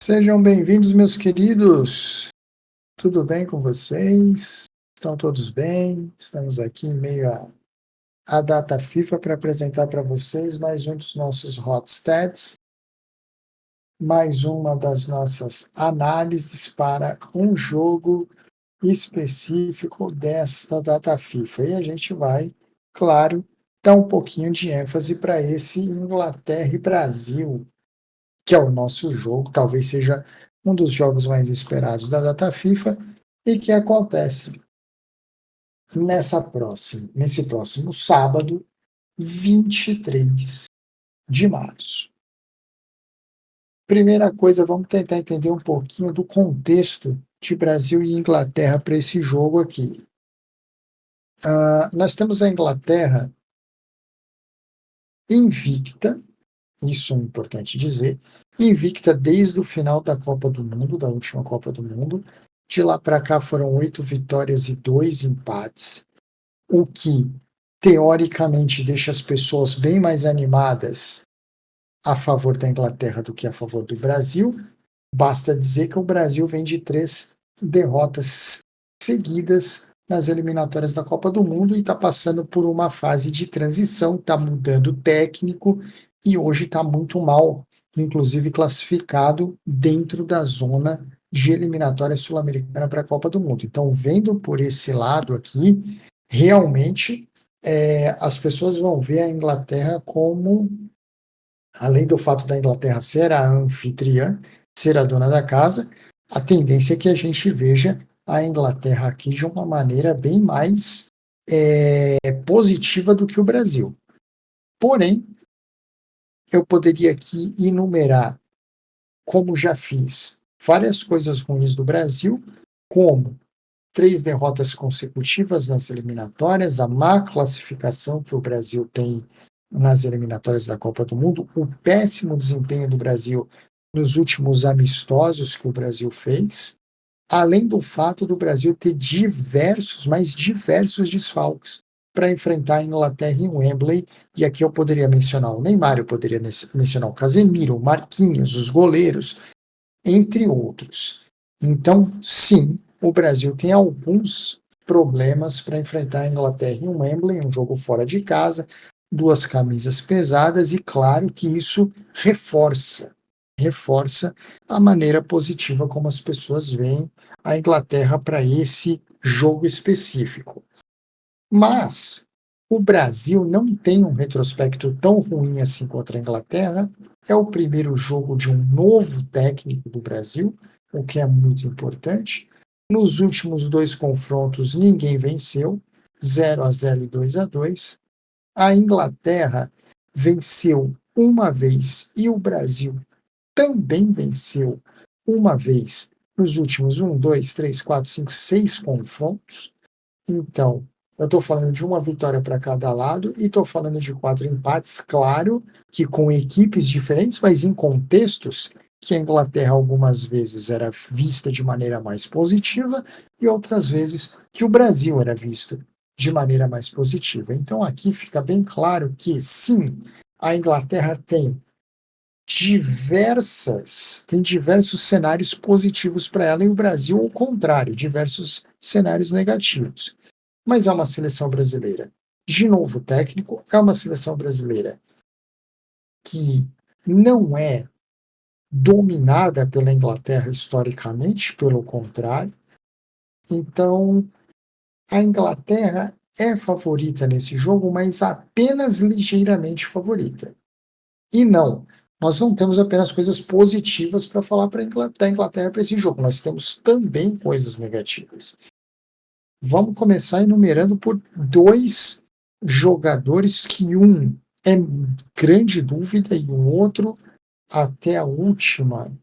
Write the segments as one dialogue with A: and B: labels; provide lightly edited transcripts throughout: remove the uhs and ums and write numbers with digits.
A: Sejam bem-vindos, meus queridos. Tudo bem com vocês? Estão todos bem? Estamos aqui em meio à data FIFA para apresentar para vocês mais um dos nossos hot stats, mais uma das nossas análises para um jogo específico desta data FIFA. E a gente vai, claro, dar um pouquinho de ênfase para esse Inglaterra e Brasil, que é o nosso jogo, talvez seja um dos jogos mais esperados da data FIFA e que acontece nesse próximo sábado, 23 de março. Primeira coisa, vamos tentar entender um pouquinho do contexto de Brasil e Inglaterra para esse jogo aqui. Nós temos a Inglaterra invicta, isso é importante dizer, invicta desde o final da Copa do Mundo, da última Copa do Mundo. De lá para cá foram 8 vitórias e 2 empates, o que teoricamente deixa as pessoas bem mais animadas a favor da Inglaterra do que a favor do Brasil. Basta dizer que o Brasil vem de 3 derrotas seguidas nas eliminatórias da Copa do Mundo e está passando por uma fase de transição, está mudando o técnico e hoje está muito mal, inclusive classificado dentro da zona de eliminatória sul-americana para a Copa do Mundo. Então, vendo por esse lado aqui, realmente as pessoas vão ver a Inglaterra como, além do fato da Inglaterra ser a anfitriã, ser a dona da casa, a tendência é que a gente veja a Inglaterra aqui de uma maneira bem mais positiva do que o Brasil. Porém, eu poderia aqui enumerar, como já fiz, várias coisas ruins do Brasil, como 3 derrotas consecutivas nas eliminatórias, a má classificação que o Brasil tem nas eliminatórias da Copa do Mundo, o péssimo desempenho do Brasil nos últimos amistosos que o Brasil fez, além do fato do Brasil ter mais diversos desfalques para enfrentar a Inglaterra em Wembley, e aqui eu poderia mencionar o Neymar, eu poderia mencionar o Casemiro, o Marquinhos, os goleiros, entre outros. Então, sim, o Brasil tem alguns problemas para enfrentar a Inglaterra em Wembley, um jogo fora de casa, 2 camisas pesadas, e claro que isso reforça a maneira positiva como as pessoas veem a Inglaterra para esse jogo específico. Mas o Brasil não tem um retrospecto tão ruim assim contra a Inglaterra. É o primeiro jogo de um novo técnico do Brasil, o que é muito importante. Nos últimos 2 confrontos, ninguém venceu, 0-0 e 2-2. A Inglaterra venceu uma vez e o Brasil também venceu uma vez nos últimos 6 confrontos. Então, eu estou falando de uma vitória para cada lado e estou falando de 4 empates, claro que com equipes diferentes, mas em contextos que a Inglaterra algumas vezes era vista de maneira mais positiva e outras vezes que o Brasil era visto de maneira mais positiva. Então aqui fica bem claro que sim, a Inglaterra tem diversos cenários positivos para ela e o Brasil, ao contrário, diversos cenários negativos. Mas é uma seleção brasileira de novo técnico, é uma seleção brasileira que não é dominada pela Inglaterra historicamente, pelo contrário. Então, a Inglaterra é favorita nesse jogo, mas apenas ligeiramente favorita. E não, nós não temos apenas coisas positivas para falar da Inglaterra para esse jogo, nós temos também coisas negativas. Vamos começar enumerando por 2 jogadores que um é grande dúvida e o outro, até a última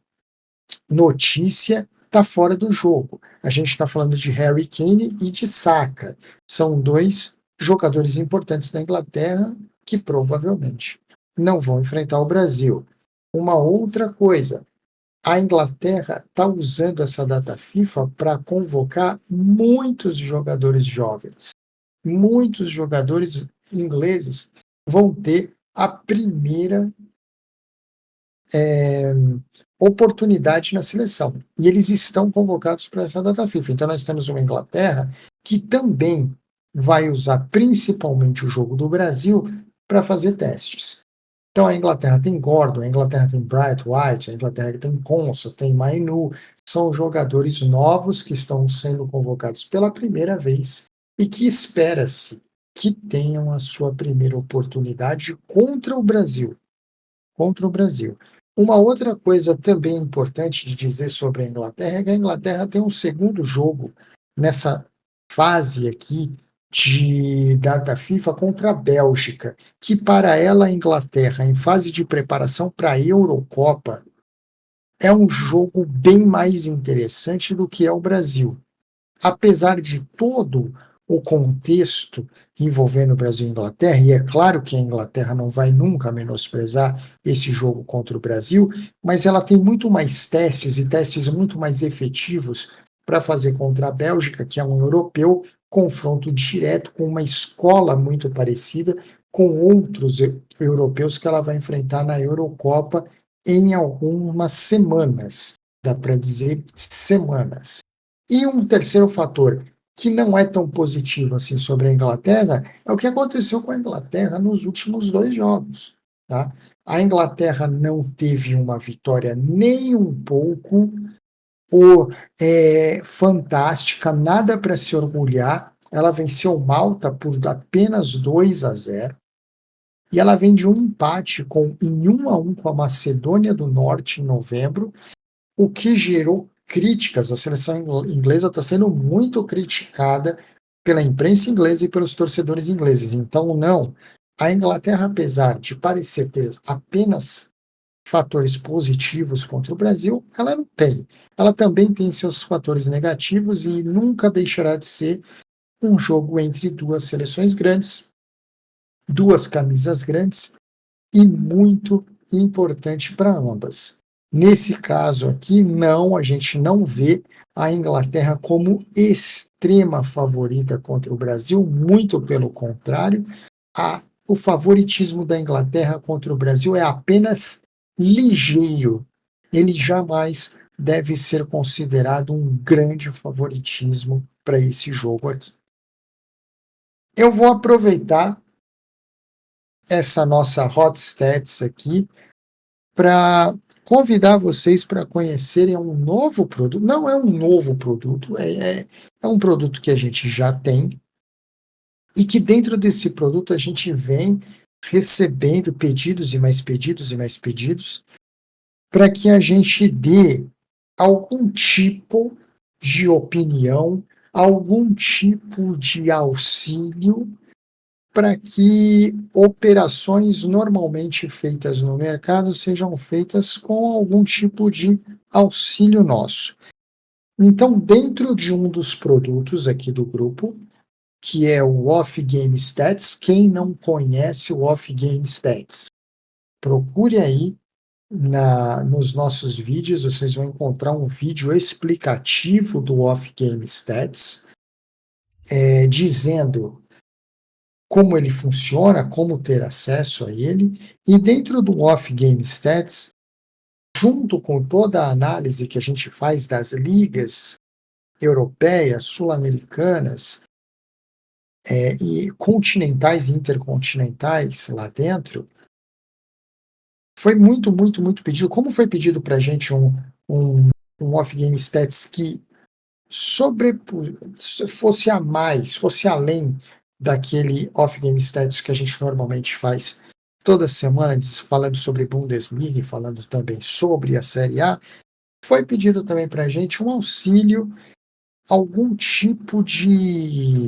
A: notícia, está fora do jogo. A gente está falando de Harry Kane e de Saka. São 2 jogadores importantes da Inglaterra que provavelmente não vão enfrentar o Brasil. Uma outra coisa, a Inglaterra está usando essa data FIFA para convocar muitos jogadores jovens. Muitos jogadores ingleses vão ter a primeira oportunidade na seleção. E eles estão convocados para essa data FIFA. Então nós temos uma Inglaterra que também vai usar principalmente o jogo do Brasil para fazer testes. Então a Inglaterra tem Gordon, a Inglaterra tem Bright White, a Inglaterra tem Konsa, tem Mainu, são jogadores novos que estão sendo convocados pela primeira vez e que espera-se que tenham a sua primeira oportunidade contra o Brasil. Contra o Brasil. Uma outra coisa também importante de dizer sobre a Inglaterra é que a Inglaterra tem um segundo jogo nessa fase aqui de data FIFA contra a Bélgica, que para ela a Inglaterra, em fase de preparação para a Eurocopa, é um jogo bem mais interessante do que é o Brasil. Apesar de todo o contexto envolvendo Brasil e Inglaterra, e é claro que a Inglaterra não vai nunca menosprezar esse jogo contra o Brasil, mas ela tem muito mais testes e testes muito mais efetivos para fazer contra a Bélgica, que é um europeu, confronto direto com uma escola muito parecida com outros europeus que ela vai enfrentar na Eurocopa em algumas semanas, dá para dizer semanas. E um terceiro fator que não é tão positivo assim sobre a Inglaterra é o que aconteceu com a Inglaterra nos últimos 2 jogos. Tá? A Inglaterra não teve uma vitória nem um pouco fantástica, nada para se orgulhar. Ela venceu Malta por apenas 2-0 e ela vem de um empate em 1-1 com a Macedônia do Norte em novembro, o que gerou críticas. A seleção inglesa está sendo muito criticada pela imprensa inglesa e pelos torcedores ingleses. Então, não, a Inglaterra, apesar de parecer ter apenas fatores positivos contra o Brasil, ela não tem. Ela também tem seus fatores negativos e nunca deixará de ser um jogo entre duas seleções grandes, duas camisas grandes e muito importante para ambas. Nesse caso aqui, não, a gente não vê a Inglaterra como extrema favorita contra o Brasil, muito pelo contrário, o favoritismo da Inglaterra contra o Brasil é apenas ligeiro. Ele jamais deve ser considerado um grande favoritismo para esse jogo aqui. Eu vou aproveitar essa nossa Hot Stats aqui para convidar vocês para conhecerem um novo produto. Não é um novo produto, é um produto que a gente já tem e que dentro desse produto a gente vem recebendo pedidos e mais pedidos e mais pedidos para que a gente dê algum tipo de opinião, algum tipo de auxílio para que operações normalmente feitas no mercado sejam feitas com algum tipo de auxílio nosso. Então, dentro de um dos produtos aqui do grupo, que é o Off Game Stats, quem não conhece o Off Game Stats, procure aí nos nossos vídeos, vocês vão encontrar um vídeo explicativo do Off Game Stats, dizendo como ele funciona, como ter acesso a ele, e dentro do Off Game Stats, junto com toda a análise que a gente faz das ligas europeias, sul-americanas, e continentais e intercontinentais lá dentro, foi muito, muito, muito pedido. Como foi pedido para a gente um Off Game Stats que fosse a mais, fosse além daquele off-game stats que a gente normalmente faz toda semana, falando sobre Bundesliga e falando também sobre a Série A, foi pedido também para a gente um auxílio, algum tipo de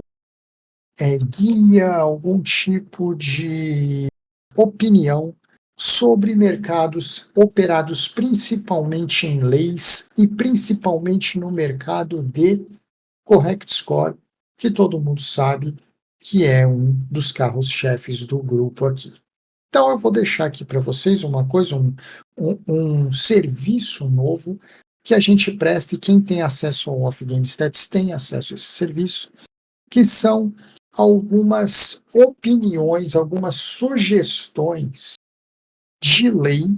A: guia, algum tipo de opinião sobre mercados operados principalmente em leis e principalmente no mercado de Correct Score, que todo mundo sabe que é um dos carros-chefes do grupo aqui. Então eu vou deixar aqui para vocês uma coisa, um serviço novo que a gente presta e quem tem acesso ao Off Game Stats tem acesso a esse serviço, que são algumas opiniões, algumas sugestões de lei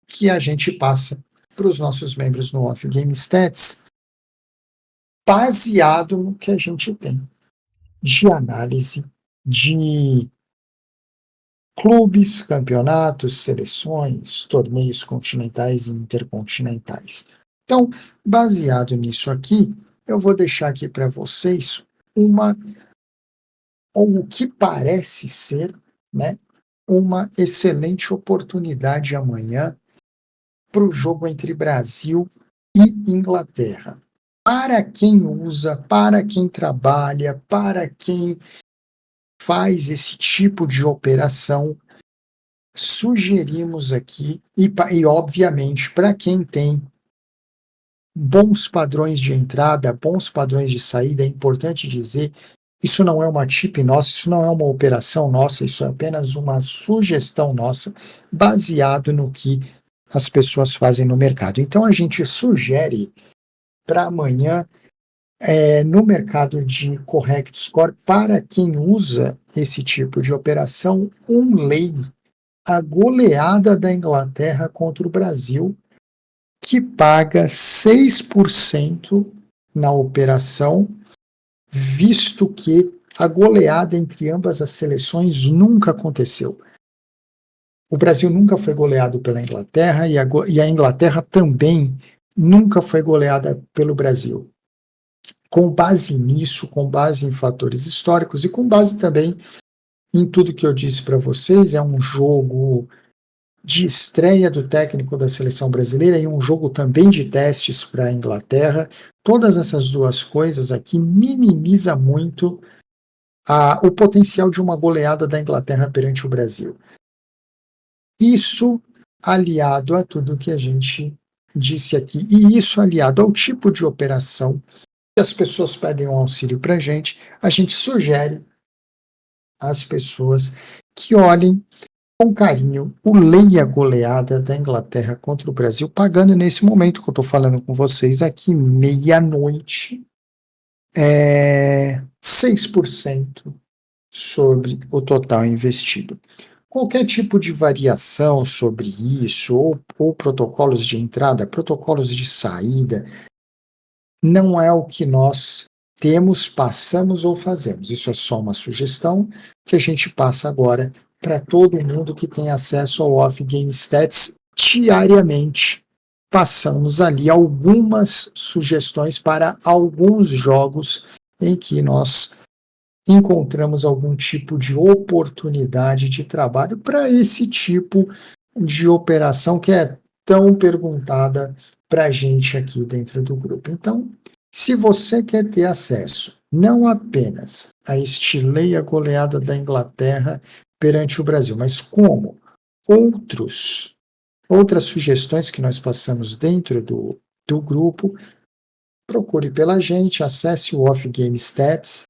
A: que a gente passa para os nossos membros no Off Game Stats, baseado no que a gente tem de análise de clubes, campeonatos, seleções, torneios continentais e intercontinentais. Então, baseado nisso aqui, eu vou deixar aqui para vocês ou o que parece ser, né, uma excelente oportunidade amanhã para o jogo entre Brasil e Inglaterra. Para quem usa, para quem trabalha, para quem faz esse tipo de operação, sugerimos aqui, e obviamente para quem tem bons padrões de entrada, bons padrões de saída, é importante dizer, isso não é uma tip nossa, isso não é uma operação nossa, isso é apenas uma sugestão nossa, baseado no que as pessoas fazem no mercado. Então a gente sugere para amanhã, no mercado de correct score, para quem usa esse tipo de operação, um lay, a goleada da Inglaterra contra o Brasil, que paga 6% na operação, visto que a goleada entre ambas as seleções nunca aconteceu. O Brasil nunca foi goleado pela Inglaterra e a Inglaterra também nunca foi goleada pelo Brasil. Com base nisso, com base em fatores históricos e com base também em tudo que eu disse para vocês, é um jogo de estreia do técnico da seleção brasileira e um jogo também de testes para a Inglaterra. Todas essas duas coisas aqui minimiza muito o potencial de uma goleada da Inglaterra perante o Brasil. Isso aliado a tudo que a gente disse aqui, e isso aliado ao tipo de operação que as pessoas pedem um auxílio para a gente sugere às pessoas que olhem com carinho o leia goleada da Inglaterra contra o Brasil, pagando nesse momento que eu estou falando com vocês aqui, meia-noite, 6% sobre o total investido. Qualquer tipo de variação sobre isso, ou protocolos de entrada, protocolos de saída, não é o que nós temos, passamos ou fazemos. Isso é só uma sugestão que a gente passa agora para todo mundo que tem acesso ao Off Game Stats diariamente. Passamos ali algumas sugestões para alguns jogos em que nós encontramos algum tipo de oportunidade de trabalho para esse tipo de operação que é tão perguntada para a gente aqui dentro do grupo. Então, se você quer ter acesso não apenas a este leia goleada da Inglaterra perante o Brasil, mas como outras sugestões que nós passamos dentro do grupo, procure pela gente, acesse o Off Game Stats.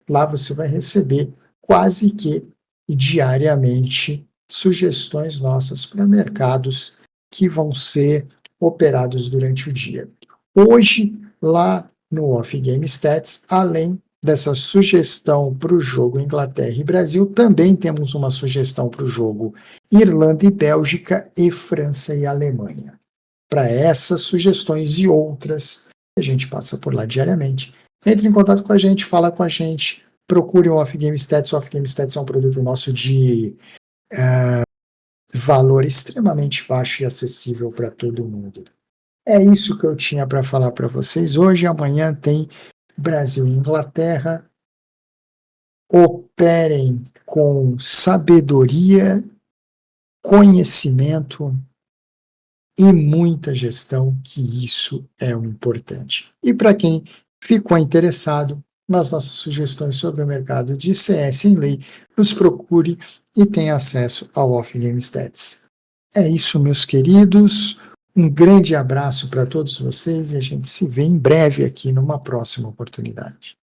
A: Lá você vai receber quase que diariamente sugestões nossas para mercados que vão ser operados durante o dia. Hoje, lá no Off Game Stats, além dessa sugestão para o jogo Inglaterra e Brasil, também temos uma sugestão para o jogo Irlanda e Bélgica e França e Alemanha. Para essas sugestões e outras, a gente passa por lá diariamente. Entre em contato com a gente, fala com a gente, procure o Off Game Stats. O Off Game Stats é um produto nosso de valor extremamente baixo e acessível para todo mundo. É isso que eu tinha para falar para vocês hoje. Amanhã tem Brasil e Inglaterra. Operem com sabedoria, conhecimento e muita gestão, que isso é o importante. E para quem ficou interessado nas nossas sugestões sobre o mercado de CS em lei, nos procure e tenha acesso ao Off Game Stats. É isso, meus queridos. Um grande abraço para todos vocês e a gente se vê em breve aqui numa próxima oportunidade.